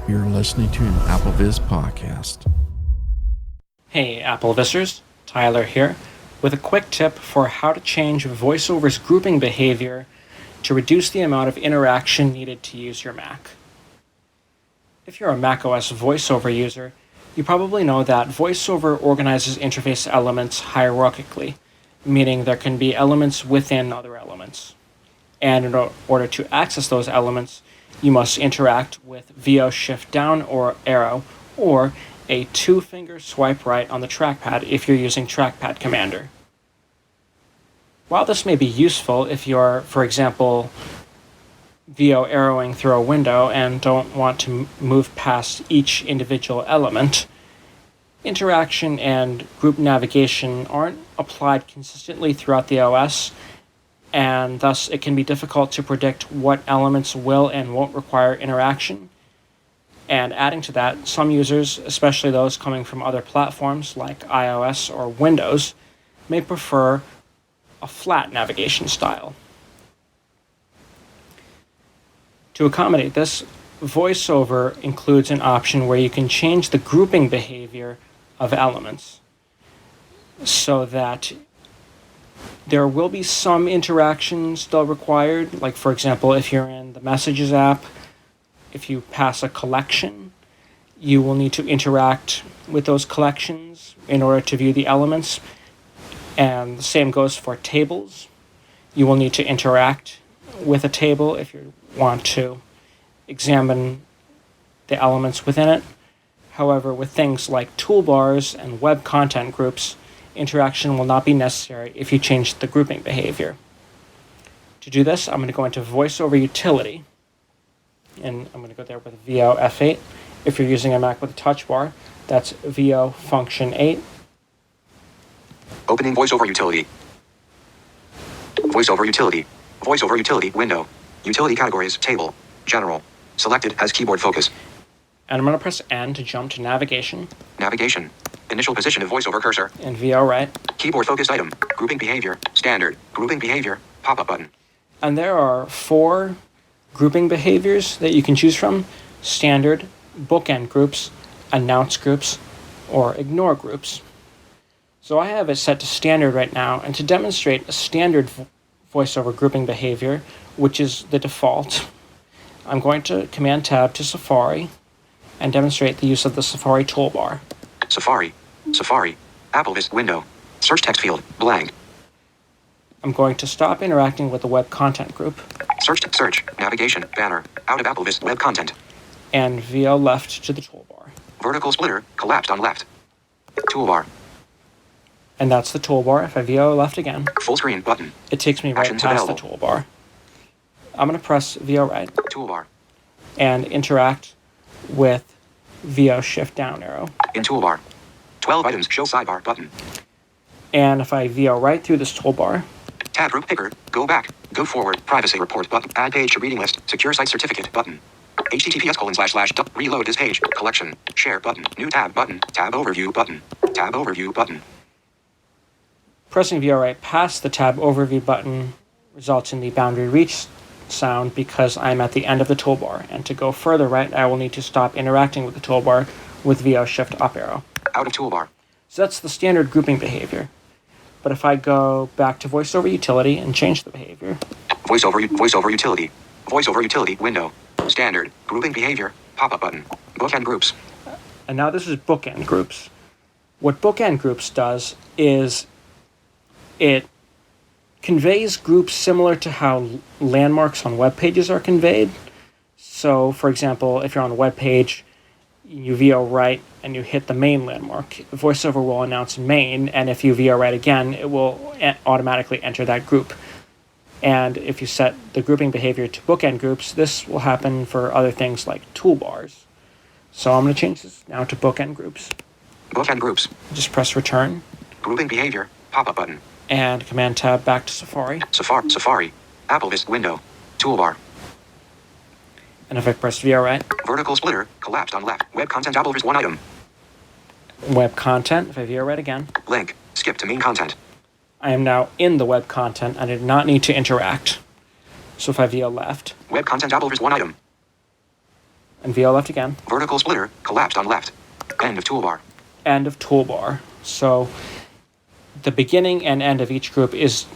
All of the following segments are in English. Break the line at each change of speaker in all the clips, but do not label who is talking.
You're listening to an AppleVis podcast.
Hey AppleVisers, Tyler here, with a quick tip for how to change VoiceOver's grouping behavior to reduce the amount of interaction needed to use your Mac. If you're a macOS VoiceOver user, you probably know that VoiceOver organizes interface elements hierarchically, meaning there can be elements within other elements. And in order to access those elements, you must interact with VO shift down or arrow, or a 2-finger swipe right on the trackpad if you're using Trackpad Commander. While this may be useful if you're, for example, VO arrowing through a window and don't want to move past each individual element, interaction and group navigation aren't applied consistently throughout the OS, and thus it can be difficult to predict what elements will and won't require interaction. And adding to that, some users, especially those coming from other platforms like iOS or Windows, may prefer a flat navigation style. To accommodate this, VoiceOver includes an option where you can change the grouping behavior of elements so that there will be some interaction still required, like for example, if you're in the Messages app, if you pass a collection, you will need to interact with those collections in order to view the elements. And the same goes for tables. You will need to interact with a table if you want to examine the elements within it. However, with things like toolbars and web content groups, interaction will not be necessary if you change the grouping behavior. To do this, I'm going to go into VoiceOver Utility, and I'm going to go there with VO F8. If you're using a Mac with a touch bar, that's VO Function 8.
Opening VoiceOver Utility. VoiceOver Utility. VoiceOver Utility window. Utility categories table. General. Selected as keyboard focus.
And I'm going to press N to jump to Navigation.
Navigation. Initial position of VoiceOver cursor.
And VO right.
Keyboard focused item. Grouping behavior. Standard. Grouping behavior. Pop-up button.
And there are 4 grouping behaviors that you can choose from: standard, bookend groups, announce groups, or ignore groups. So I have it set to standard right now, and to demonstrate a standard VoiceOver grouping behavior, which is the default, I'm going to Command Tab to Safari and demonstrate the use of the Safari toolbar.
Safari. Safari. AppleVis window. Search text field. Blank.
I'm going to stop interacting with the web content group.
Search. Navigation. Banner. Out of AppleVis web content.
And VO left to the toolbar.
Vertical splitter. Collapsed on left. Toolbar.
And that's the toolbar. If I VO left again,
Full screen button.
it takes me right
Actions
past the
available.
toolbar. I'm going to press VO right
Toolbar.
and interact with VO shift down arrow.
In toolbar. 12 items show sidebar button.
And if I VO right through this toolbar,
Tab group picker. Go back. Go forward. Privacy report button. Add page to reading list. Secure site certificate button. https:// reload this page. Collection. Share button. New tab button. Tab overview button. Tab overview button.
pressing VO right past the tab overview button results in the boundary reach sound because I'm at the end of the toolbar. And to go further right, I will need to stop interacting with the toolbar with VO shift up arrow.
Out of toolbar.
So that's the standard grouping behavior. But if I go back to VoiceOver Utility and change the behavior,
VoiceOver Utility. VoiceOver Utility window. Standard. Grouping behavior. Pop-up button. Bookend groups.
and now this is bookend groups. What bookend groups does is it conveys groups similar to how landmarks on web pages are conveyed. So, for example, if you're on a web page, you VO right and you hit the main landmark, VoiceOver will announce main, and if you VO right again, it will automatically enter that group. And if you set the grouping behavior to bookend groups, this will happen for other things like toolbars. So I'm going to change this now to bookend groups.
Bookend groups.
Just press return.
Grouping behavior. Pop-up button.
And Command Tab back to Safari.
Safari. AppleVis window. Toolbar.
And if I press VO right,
Vertical splitter. Collapsed on left. Web content AppleVis one item.
web content, if I VO right again,
Link. Skip to main content.
I am now in the web content. I did not need to interact. So if I VO left,
Web content AppleVis one item.
And VO left again.
Vertical splitter, collapsed on left. End of toolbar.
End of toolbar. So the beginning and end of each group is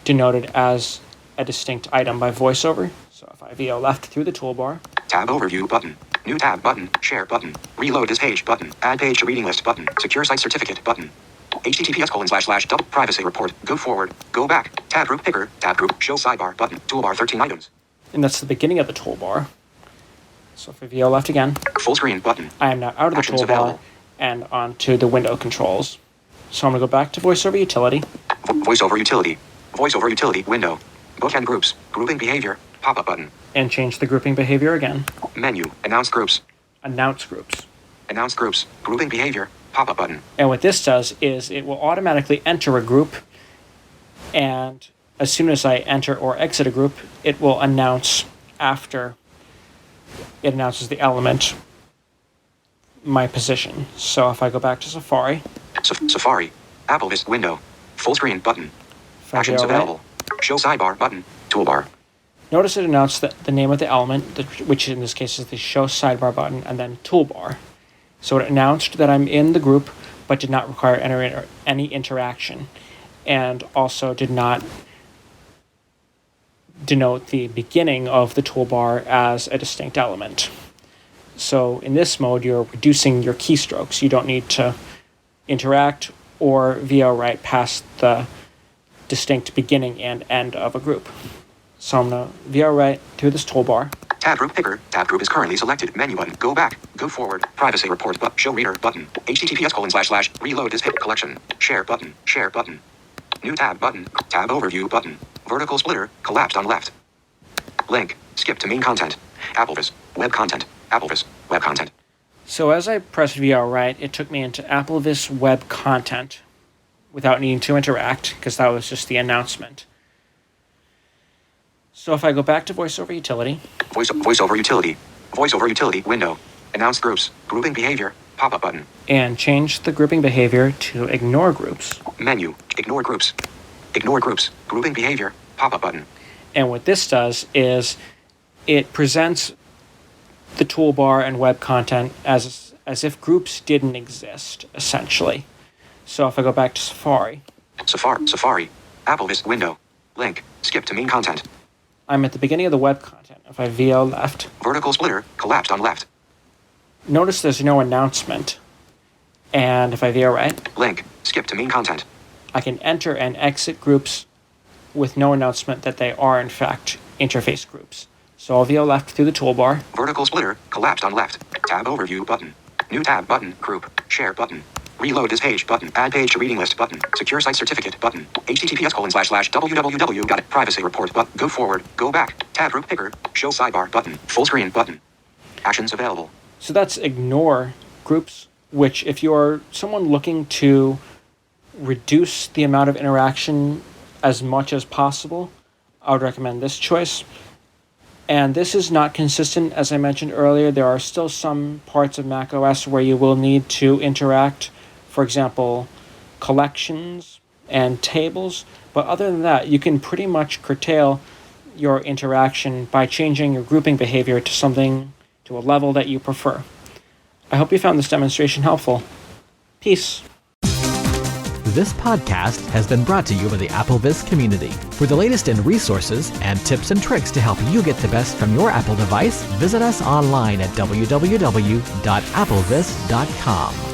denoted as a distinct item by VoiceOver. So if I VO left through the toolbar.
Tab overview button. New tab button. Share button. Reload this page button. Add page to reading list button. Secure site certificate button. https:// privacy report. Go forward. Go back. Tab group picker. Tab group. Show sidebar button. Toolbar 13 items.
And that's the beginning of the toolbar. So if I VO left again.
Full screen button.
I am now out of the
Actions
toolbar
available.
and onto the window controls. So I'm going to go back to VoiceOver Utility.
VoiceOver utility. VoiceOver utility window. Bookend groups. Grouping behavior. Pop-up button.
And change the grouping behavior again.
Menu. Announce groups.
Announce groups.
Announce groups. Grouping behavior. Pop-up button.
And what this does is it will automatically enter a group, and as soon as I enter or exit a group, it will announce after it announces the element my position. So if I go back to Safari,
Safari. Apple Vista window. Full screen button.
if I
Actions
go right,
available. Show sidebar button. Toolbar.
notice it announced the name of the element, which in this case is the show sidebar button, and then toolbar. So it announced that I'm in the group, but did not require any interaction, and also did not denote the beginning of the toolbar as a distinct element. So in this mode, you're reducing your keystrokes. You don't need to interact or VO right past the distinct beginning and end of a group. So I'm going to VO right through this toolbar.
Tab group picker. Tab group is currently selected. Menu button. Go back. Go forward. Privacy report. Show reader button. https:// reload this hit collection. Share button. Share button. New tab button. Tab overview button. Vertical splitter. Collapsed on left. Link. Skip to main content. AppleVis. Web content. AppleVis. Web content.
So as I pressed VO right, it took me into AppleVis web content without needing to interact, because that was just the announcement. So if I go back to VoiceOver Utility.
VoiceOver utility. VoiceOver utility window. Announce groups. Grouping behavior. Pop-up button.
And change the grouping behavior to ignore groups.
Menu. Ignore groups. Ignore groups. Grouping behavior. Pop-up button.
And what this does is it presents the toolbar and web content as if groups didn't exist, essentially. So if I go back to Safari.
Safari. AppleVis window. Link. Skip to main content.
I'm at the beginning of the web content. If I VO left.
Vertical splitter. Collapsed on left.
Notice there's no announcement. And if I VO right.
Link. Skip to main content.
I can enter and exit groups with no announcement that they are, in fact, interface groups. So I'll VO left through the toolbar.
Vertical splitter. Collapsed on left. Tab overview button. New tab button. Group. Share button. Reload this page button. Add page to reading list button. Secure site certificate button. https:// www. Privacy report button. Go forward. Go back. Tab group picker. Show sidebar button. Full screen button. Actions available.
So that's ignore groups, which if you're someone looking to reduce the amount of interaction as much as possible, I would recommend this choice. And this is not consistent, as I mentioned earlier. There are still some parts of macOS where you will need to interact. For example, collections and tables. But other than that, you can pretty much curtail your interaction by changing your grouping behavior to a level that you prefer. I hope you found this demonstration helpful. Peace.
This podcast has been brought to you by the AppleVis community. For the latest in resources and tips and tricks to help you get the best from your Apple device, visit us online at www.applevis.com.